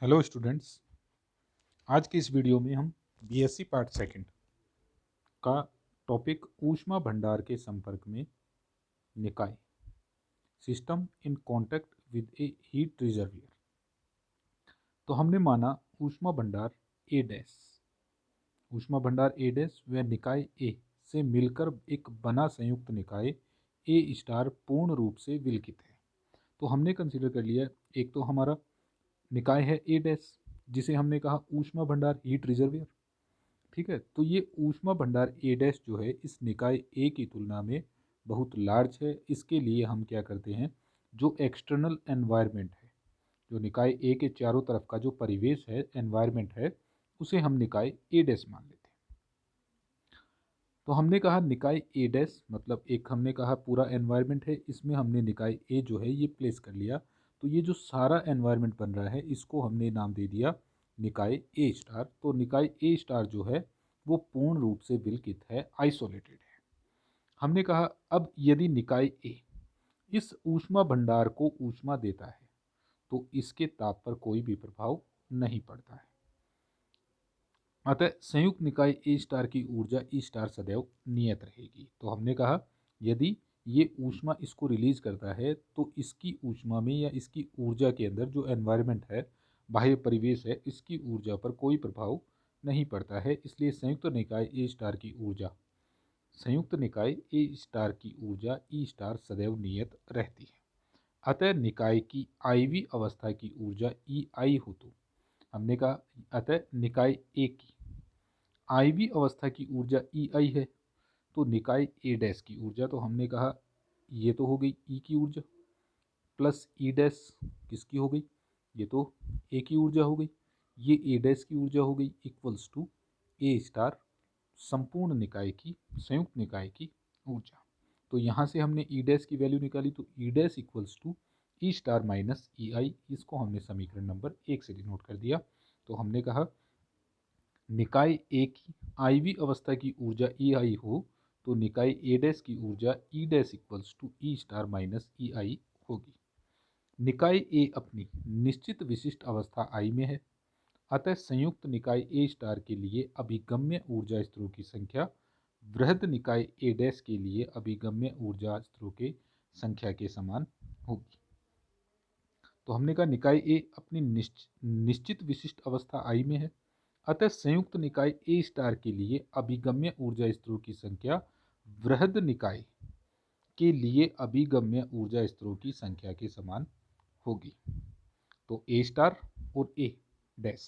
Hello students. आज के इस वीडियो में हम बीएससी पार्ट सेकंड का टॉपिक ऊष्मा भंडार के संपर्क में निकाय system in contact with A heat reservoir. तो हमने माना ऊष्मा भंडार ए डैश व निकाय ए से मिलकर एक बना संयुक्त निकाय ए स्टार पूर्ण रूप से विलकित है। तो हमने कंसीडर कर लिया, एक तो हमारा निकाय है ए डैश जिसे हमने कहा ऊष्मा भंडार हीट रिजर्वियर। ठीक है, तो ये ऊष्मा भंडार ए डैश जो है इस निकाय ए की तुलना में बहुत लार्ज है। इसके लिए हम क्या करते हैं, जो एक्सटर्नल एनवायरनमेंट है, जो निकाय ए के चारों तरफ का जो परिवेश है, एनवायरनमेंट है, उसे हम निकाय ए डैश मान लेते हैं। तो हमने कहा निकाय ए डैश मतलब एक हमने कहा पूरा एनवायरनमेंट है, इसमें हमने निकाय ए जो है ये प्लेस कर लिया। तो ये जो सारा एनवायरनमेंट बन रहा है इसको हमने नाम दे दिया निकाय ए स्टार। तो निकाय ए स्टार जो है वो पूर्ण रूप से विलकित है, आइसोलेटेड है। हमने कहा अब यदि निकाय ए इस ऊष्मा भंडार को ऊष्मा देता है तो इसके ताप पर कोई भी प्रभाव नहीं पड़ता है। अतः संयुक्त निकाय ए स्टार की ऊर्जा ई स्टार सदैव नियत रहेगी। तो हमने कहा यदि ये ऊष्मा इसको रिलीज करता है तो इसकी ऊष्मा में या इसकी ऊर्जा के अंदर जो एनवायरनमेंट है, बाह्य परिवेश है, इसकी ऊर्जा पर कोई प्रभाव नहीं पड़ता है। इसलिए संयुक्त निकाय ए स्टार की ऊर्जा ई स्टार सदैव नियत रहती है। अतः निकाय की आईवी अवस्था की ऊर्जा ई आई हो। तो हमने कहा अतः निकाय ए की आईवी अवस्था की ऊर्जा ई आई है, तो निकाय ए डैश की ऊर्जा तो हमने कहा ये तो हो गई ई की ऊर्जा प्लस ई डैश किसकी हो गई, ये तो ए की ऊर्जा हो गई, ये ए डैश की ऊर्जा हो गई इक्वल्स टू ए स्टार संपूर्ण निकाय की, संयुक्त निकाय की ऊर्जा। तो यहाँ से हमने ई डैश की वैल्यू निकाली, तो E dash equals to E star minus E I, इसको हमने समीकरण नंबर 1 से डिनोट कर दिया। तो हमने कहा निकाय ए की आईवी अवस्था की ऊर्जा ई आई हो तो निकाय ए डैश की ऊर्जा E dash equals to E star minus E I होगी। निकाय ए अपनी निश्चित विशिष्ट अवस्था आई में है, अतः संयुक्त निकाय ए स्टार के लिए अभिगम्य ऊर्जा स्तरों की संख्या वृहद निकाय ए डैश के लिए अभिगम्य ऊर्जा स्तरों के संख्या के समान होगी। तो हमने कहा निकाय ए अपनी निश्चित विशिष्ट अवस्था आई में है, अतः संयुक्त निकाय ए स्टार के लिए अभिगम्य ऊर्जा स्तरों की संख्या वृहद निकाय के लिए अभिगम्य ऊर्जा स्तरों की संख्या के समान होगी। तो ए स्टार और ए डैश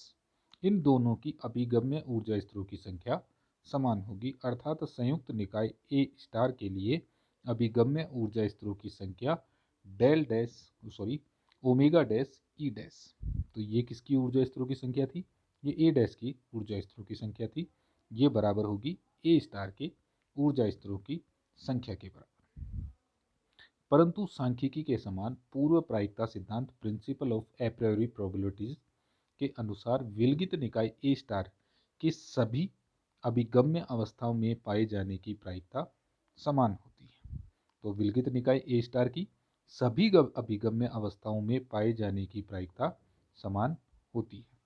इन दोनों की अभिगम्य ऊर्जा स्तरों की संख्या समान होगी, अर्थात संयुक्त निकाय ए स्टार के लिए अभिगम्य ऊर्जा स्तरों की संख्या del dash sorry omega dash E dash. तो ये किसकी ऊर्जा स्तरों की संख्या थी, ये ए डैश की ऊर्जा स्तरों की संख्या थी। ये बराबर होगी ए स्टार के ऊर्जा स्तरों की संख्या के बराबर। परंतु सांख्यिकी के समान पूर्व प्रायिकता सिद्धांत प्रिंसिपल ऑफ एप्रियोरी प्रोबेबिलिटीज के अनुसार विलगित निकाय ए स्टार के सभी अभिगम्य अवस्थाओं में पाए जाने की प्रायिकता समान होती है। तो विलगित निकाय ए स्टार की सभी अभिगम्य अवस्थाओं में पाए जाने की प्रायिकता समान होती है।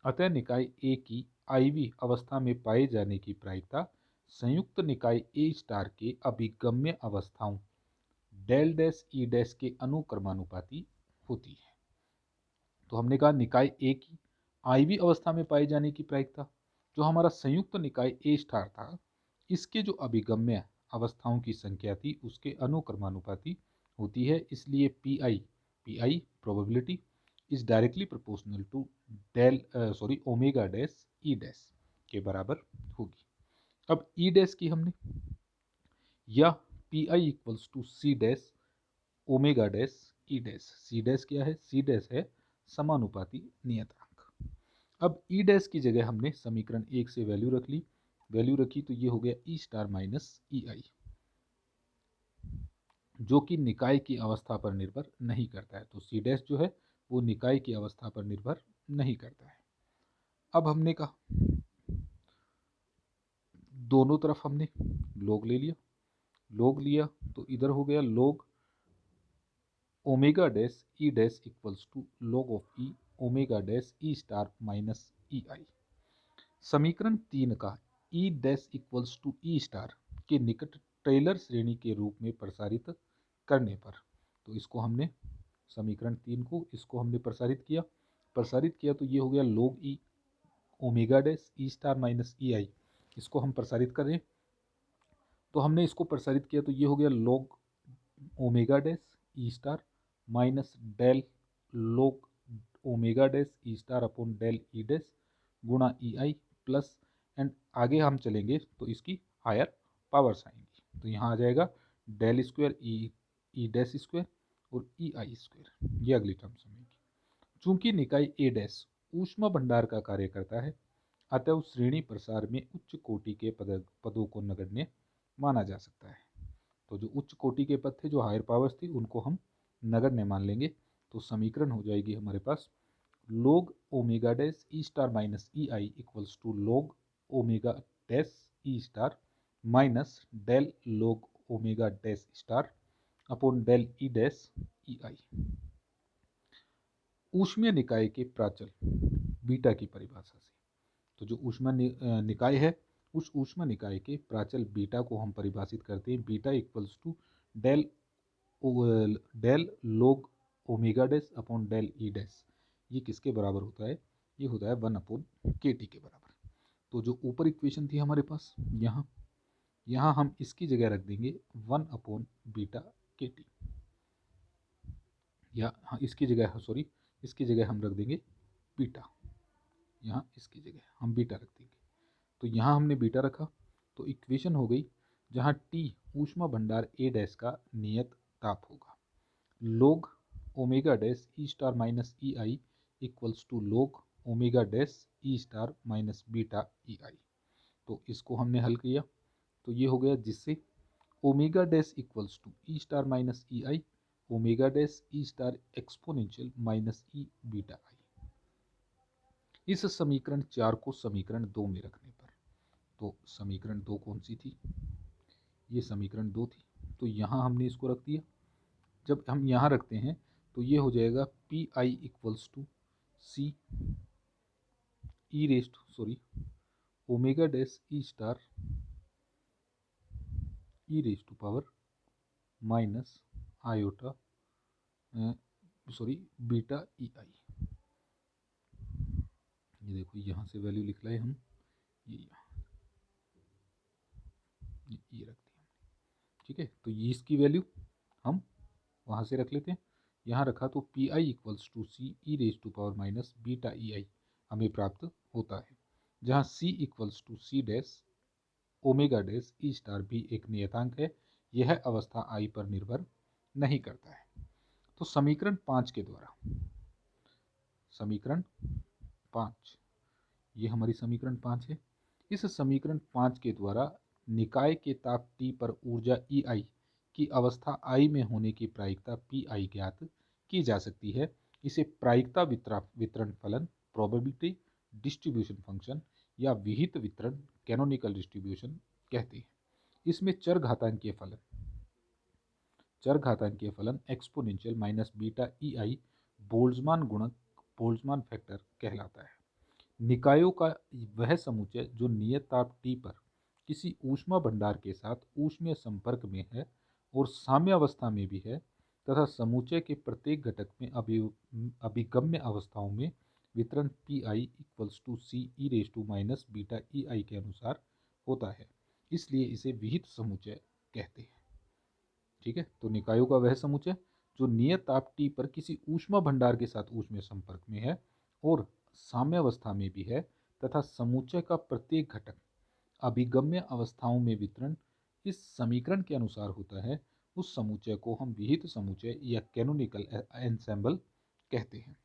अतः निकाय ए की आईवी अवस्था में पाए जाने की प्रायिकता संयुक्त निकाय ए स्टार के अभिगम्य अवस्थाओं डेल डैश ई डैश के अनुक्रमानुपाती होती है। तो हमने कहा निकाय ए की आईवी अवस्था में पाए जाने की प्रायिकता, जो हमारा संयुक्त निकाय ए स्टार था, इसके जो अभिगम्य अवस्थाओं की संख्या थी उसके अनुक्रमानुपाती होती है। इसलिए P I probability is directly proportional to omega dash E dash के बराबर होगी। अब ई डैश की हमने या P I equals to C dash omega dash E dash. C dash क्या है, सी डैश है समानुपाती नियतांक। अब ई डैश की जगह हमने समीकरण 1 से वैल्यू रखी तो ये हो गया ई स्टार माइनस ई आई, जो कि निकाय की अवस्था पर निर्भर नहीं करता है। तो सी डैश जो है वो निकाय की अवस्था पर निर्भर नहीं करता है। अब हमने कहा दोनों तरफ हमने लॉग लिया तो इधर हो गया log omega dash E dash equals to log of E omega dash E star minus E I. समीकरण 3 का E dash equals to E star के निकट टेलर श्रेणी के रूप में प्रसारित करने पर, तो इसको हमने समीकरण 3 को इसको हमने प्रसारित किया तो ये हो गया log E omega dash E star minus E I. इसको हम प्रसारित करें तो हमने इसको प्रसारित किया तो ये हो गया log omega dash E star minus del log omega dash E star upon del E dash गुणा ई आई प्लस, एंड आगे हम चलेंगे तो इसकी हायर पावर्स आएंगी, तो यहाँ आ जाएगा del square E dash square और ई आई स्क्वायर, ये अगली टर्म्स आएंगी। चूंकि निकाय ए डैश ऊष्मा भंडार का कार्य करता है, अतः श्रेणी प्रसार में उच्च कोटि के पदों को नगण्य माना जा सकता है। तो जो उच्च कोटि के पद थे, जो हायर पावर्स थी, उनको हम नगण्य मान लेंगे। तो समीकरण हो जाएगी हमारे पास log omega dash E star minus E I equals to log omega dash E star minus del log omega dash star upon del E dash E I. ऊष्मीय निकाय के प्राचल बीटा की परिभाषा से, तो जो ऊष्मा निकाय है, उस ऊष्मा निकाय के प्राचल बीटा को हम परिभाषित करते हैं beta equals to del log omega dash upon del E dash. ये किसके बराबर होता है? ये होता है 1/kT के बराबर। तो जो ऊपर इक्वेशन थी हमारे पास, यहाँ हम इसकी जगह रख देंगे 1/β/kT, या हाँ इसकी जगह हम रख देंगे बीटा, यहाँ इसकी जगह हम बीटा रख देंगे। तो यहाँ हमने बीटा रखा तो इक्वेशन हो गई जहाँ टी ऊष्मा भंडार ए डैश का नियत ताप होगा, log omega dash E star minus E I equals to log omega dash E star minus beta E I. तो इसको हमने हल किया तो ये हो गया, जिससे omega dash equals to E star minus E I omega dash E star exponential minus E beta I. इस समीकरण 4 को समीकरण 2 में रखने पर, तो समीकरण 2 कौन सी थी? ये समीकरण 2 थी, तो यहाँ हमने इसको रख दिया। जब हम यहाँ रखते हैं तो ये हो जाएगा P I equals to C omega dash E star E raise to power minus iota beta E I. ये देखो यहाँ से वैल्यू लिख लाए हम, ये यहाँ ये रख दिया, ठीक है। तो ये इसकी वैल्यू हम वहाँ से रख लेते हैं, यहाँ रखा तो P I equals to C E raise to power minus beta E I हमें प्राप्त होता है, जहाँ C equals to C dash omega dash E star भी एक नियतांक है, यह अवस्था आई पर निर्भर नहीं करता है। तो समीकरण 5 के द्वारा, समीकरण 5, ये हमारी समीकरण 5 है। इस समीकरण 5 के द्वारा निकाय के ताप T पर ऊर्जा EI की अवस्था I में होने की प्रायिकता PI ज्ञात की जा सकती है। इसे प्रायिकता वितरण फलन प्रोबेबिलिटी डिस्ट्रीब्यूशन फंक्शन या विहित वितरण कैनोनिकल डिस्ट्रीब्यूशन कहते हैं। इसमें चर घातांकीय फलन exponential minus beta EI Boltzmann गुणक बोल्ट्जमान फैक्टर कहलाता है। निकायों का वह समुच्चय जो नियत ताप T पर किसी ऊष्मा भंडार के साथ ऊष्मीय संपर्क में है और साम्यावस्था में भी है, तथा समुच्चय के प्रत्येक घटक में अभिगम्य अवस्थाओं में वितरण PI equals to C E raise to minus beta EI के अनुसार होता है, इसलिए इसे विहित समुच्चय कहते हैं। ठीक है, तो निकायों का वह समुच्चय जो नियत ताप T पर किसी ऊष्मा भंडार के साथ ऊष्मीय संपर्क में है और साम्यावस्था में भी है, तथा समुच्चय का प्रत्येक घटक अभिगम्य अवस्थाओं में वितरण इस समीकरण के अनुसार होता है, उस समुच्चय को हम विहित समुच्चय या कैनोनिकल एंसेंबल कहते हैं।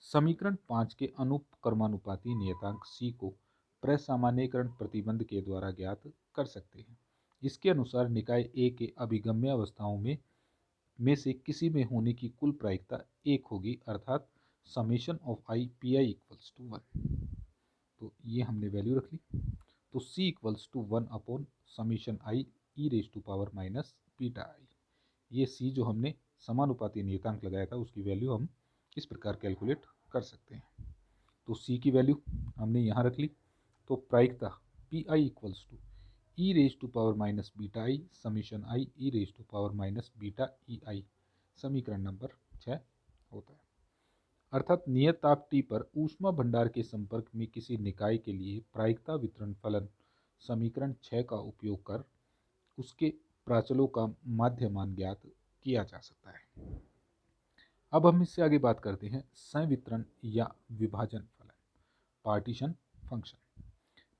समीकरण 5 के अनुक्रमानुपाती नियतांक C को प्रसामान्यीकरण प्रतिबंध के द्वारा ज्ञात कर सकते हैं। इसके अनुसार निकाय A के अभिगम्य अवस्थाओं में से किसी में होने की कुल प्रायिकता 1 होगी, अर्थात summation of I P I equals to 1। तो ये हमने वैल्यू रख ली, तो C equals to 1 upon summation I E raise to power minus beta I. ये C जो हमने समानुपाती नियतांक लगाया था उसकी वैल्यू हम इस प्रकार कैलकुलेट कर सकते हैं। तो सी की वैल्यू हमने यहाँ रख ली। तो प्रायिकता P I equals to E raise to power minus beta I summation I E raise to power minus beta E I, समीकरण नंबर 6 होता है। अर्थात नियत ताप T पर ऊष्मा भंडार के संपर्क में किसी निकाय के लिए प्रायिकता वितरण फलन समीकरण 6 का उपयोग कर उसके प्राचलों का माध्य मान ज्ञात किया जा सकता है। अब हम इससे आगे बात करते हैं संवितरण या विभाजन फलन, पार्टीशन फंक्शन।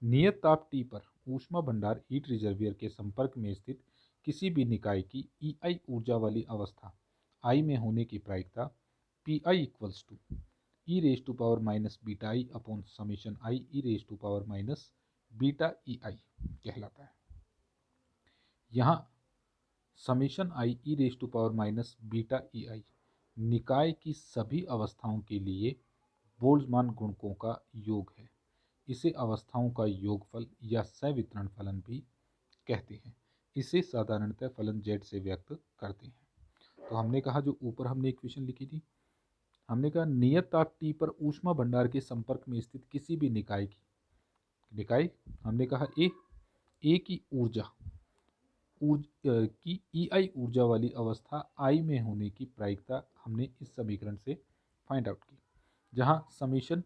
नियत ताप T पर ऊष्मा भंडार हीट रिजर्वियर के संपर्क में स्थित किसी भी निकाय की EI ऊर्जा वाली अवस्था I में होने की प्रायिकता P I equals to E raise to power minus beta I upon summation I E raise to power minus beta E I कहलाता है। यहाँ summation I E raise to power minus beta E I निकाय की सभी अवस्थाओं के लिए Boltzmann गुणकों का योग है। इसे अवस्थाओं का योगफल या संवितरण फलन भी कहते हैं। इसे साधारणतः फलन Z से व्यक्त करते हैं। तो हमने कहा, जो ऊपर हमने इक्वेशन लिखी थी, हमने कहा नियत ताप T पर ऊष्मा भंडार के संपर्क में स्थित किसी भी निकाय हमने कहा ए की ऊर्जा की EI ऊर्जा वाली अवस्था I में होने की प्रायिकता हमने इस समीकरण से फाइंड आउट की, जहां summation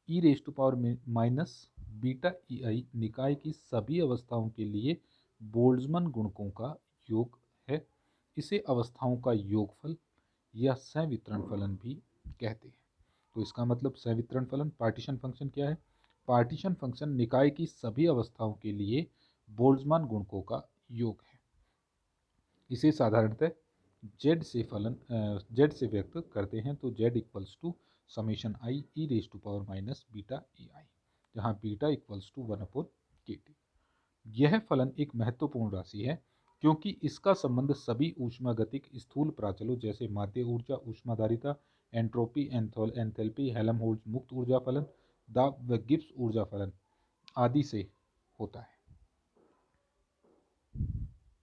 E raise to power minus beta E I निकाय की सभी अवस्थाओं के लिए बोल्ट्जमान गुणकों का योग है। इसे अवस्थाओं का योगफल या संवितरण फलन भी कहते हैं। तो इसका मतलब संवितरण फलन पार्टीशन फंक्शन क्या है? पार्टीशन फंक्शन निकाय की सभी अवस्थाओं के लिए बोल्ट्जमान गुणकों का योग है। इसे साधारणतः Z से व्यक्त करते हैं। तो Z equals to summation I E raise to power minus beta E I, जहाँ बीटा इक्वल्स टू 1/kT। यह फलन एक महत्वपूर्ण राशि है क्योंकि इसका संबंध सभी ऊष्मागतिक स्थूल प्राचलों जैसे माध्य ऊर्जा, ऊष्माधारिता, एंट्रोपी, एंथैल्पी, हेल्महोल्ट्ज मुक्त ऊर्जा फलन, दाब व गिब्स ऊर्जा फलन आदि से होता है।